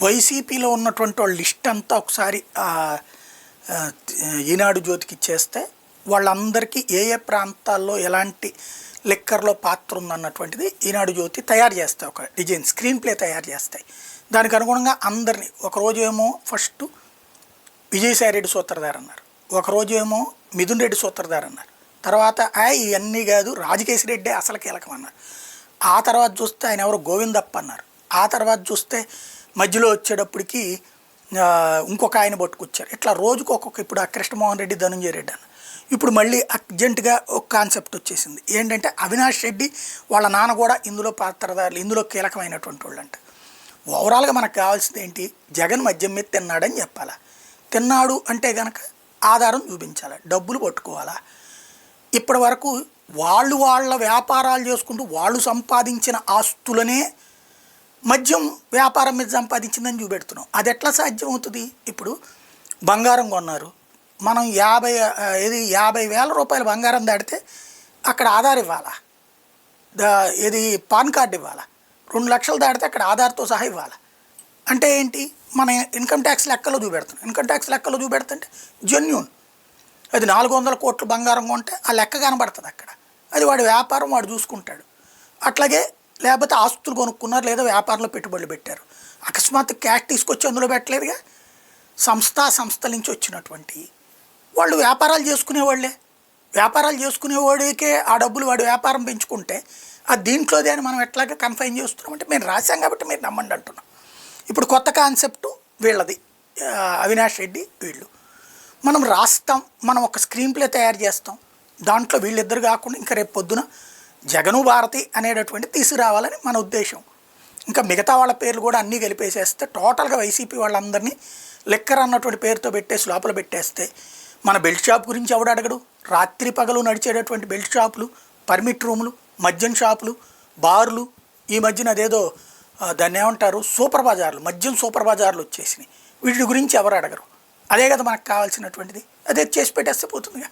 వైసీపీలో ఉన్నటువంటి వాళ్ళ లిస్ట్ అంతా ఒకసారి ఈనాడు జ్యోతికి ఇచ్చేస్తే వాళ్ళందరికీ ఏ ఏ ప్రాంతాల్లో ఎలాంటి లిక్కర్లో పాత్ర ఉందన్నటువంటిది ఈనాడు జ్యోతి తయారు చేస్తాయి. ఒక డిజైన్ స్క్రీన్ ప్లే తయారు చేస్తాయి. దానికి అనుగుణంగా అందరినీ ఒకరోజు ఏమో ఫస్ట్ విజయసాయి రెడ్డి సూత్రధార్ అన్నారు, ఒకరోజు ఏమో మిథున్ రెడ్డి సూత్రధార్ అన్నారు, తర్వాత ఇవన్నీ కాదు రాజకేశ్ రెడ్డి అసలు కీలకం అన్నారు. ఆ తర్వాత చూస్తే ఆయన ఎవరు గోవిందప్ప అన్నారు. ఆ తర్వాత చూస్తే మధ్యలో వచ్చేటప్పటికి ఇంకొక ఆయన పట్టుకొచ్చారు. ఇట్లా రోజుకు ఒక్కొక్క, ఇప్పుడు ఆ కృష్ణమోహన్ రెడ్డి ధనుంజయ రెడ్డి అన్న, ఇప్పుడు మళ్ళీ అర్జెంటుగా ఒక కాన్సెప్ట్ వచ్చేసింది ఏంటంటే అవినాష్ రెడ్డి వాళ్ళ నాన్న కూడా ఇందులో పాత్రధారులు, ఇందులో కీలకమైనటువంటి వాళ్ళు అంట. ఓవరాల్గా మనకు కావాల్సింది ఏంటి, జగన్ మద్యం మీద తిన్నాడని చెప్పాలా. తిన్నాడు అంటే కనుక ఆధారం చూపించాలి, డబ్బులు పట్టుకోవాలా. ఇప్పటి వరకు వాళ్ళ వ్యాపారాలు చేసుకుంటూ వాళ్ళు సంపాదించిన ఆస్తులనే మద్యం వ్యాపారం మీద సంపాదించిందని చూపెడుతున్నాం. అది ఎట్లా సాధ్యం అవుతుంది? ఇప్పుడు బంగారం కొన్నారు, మనం 50,000 రూపాయల బంగారం దాటితే అక్కడ ఆధార్ ఇవ్వాలా, ఇది పాన్ కార్డు ఇవ్వాలా. 2 లక్షలు దాటితే అక్కడ ఆధార్తో సహా ఇవ్వాలా. అంటే ఏంటి, మన ఇన్కమ్ ట్యాక్స్ లెక్కలో చూపెడుతున్నాం. ఇన్కమ్ ట్యాక్స్ లెక్కలో చూపెడుతుంటే జెన్యూన్, అది 400 కోట్ల బంగారం కొంటే ఆ లెక్క కనబడుతుంది అక్కడ. అది వాడి వ్యాపారం వాడు చూసుకుంటాడు. అట్లాగే లేకపోతే ఆస్తులు కొనుక్కున్నారు లేదా వ్యాపారంలో పెట్టుబడులు పెట్టారు, అకస్మాత్తు క్యాష్ తీసుకొచ్చి అందులో పెట్టలేదుగా. సంస్థల నుంచి వచ్చినటువంటి వాళ్ళు వ్యాపారాలు చేసుకునేవాళ్ళే. వ్యాపారాలు చేసుకునేవాడికే ఆ డబ్బులు వాడి వ్యాపారం పెంచుకుంటే అది దీంట్లోదే అని మనం ఎట్లాగా కన్ఫైన్ చేస్తున్నామంటే మేము రాశాం కాబట్టి మీరు నమ్మండి అంటున్నాం. ఇప్పుడు కొత్త కాన్సెప్టు వీళ్ళది, అవినాష్ రెడ్డి వీళ్ళు. మనం రాస్తాం, మనం ఒక స్క్రీన్ ప్లే తయారు చేస్తాం, దాంట్లో వీళ్ళిద్దరు కాకుండా ఇంకా రేపు పొద్దున జగను భారతి అనేటటువంటి తీసుకురావాలని మన ఉద్దేశం. ఇంకా మిగతా వాళ్ళ పేర్లు కూడా అన్నీ కలిపేసేస్తే టోటల్గా వైసీపీ వాళ్ళందరినీ లెక్కర్ అన్నటువంటి పేరుతో పెట్టేసి లోపల పెట్టేస్తే మన బెల్ట్ షాప్ గురించి ఎవడు అడగడు. రాత్రి పగలు నడిచేటటువంటి బెల్ట్ షాపులు, పర్మిట్ రూములు, మద్యం షాపులు, బార్లు, ఈ మధ్యన అదేదో దాన్ని ఏమంటారు సూపర్ బజార్లు, మద్యం సూపర్ బజార్లు వచ్చేసినాయి. వీటి గురించి ఎవరు అడగరు. అదే కదా మనకు కావాల్సినటువంటిది, అదే చేసి పెట్టేస్తే పోతుందిగా.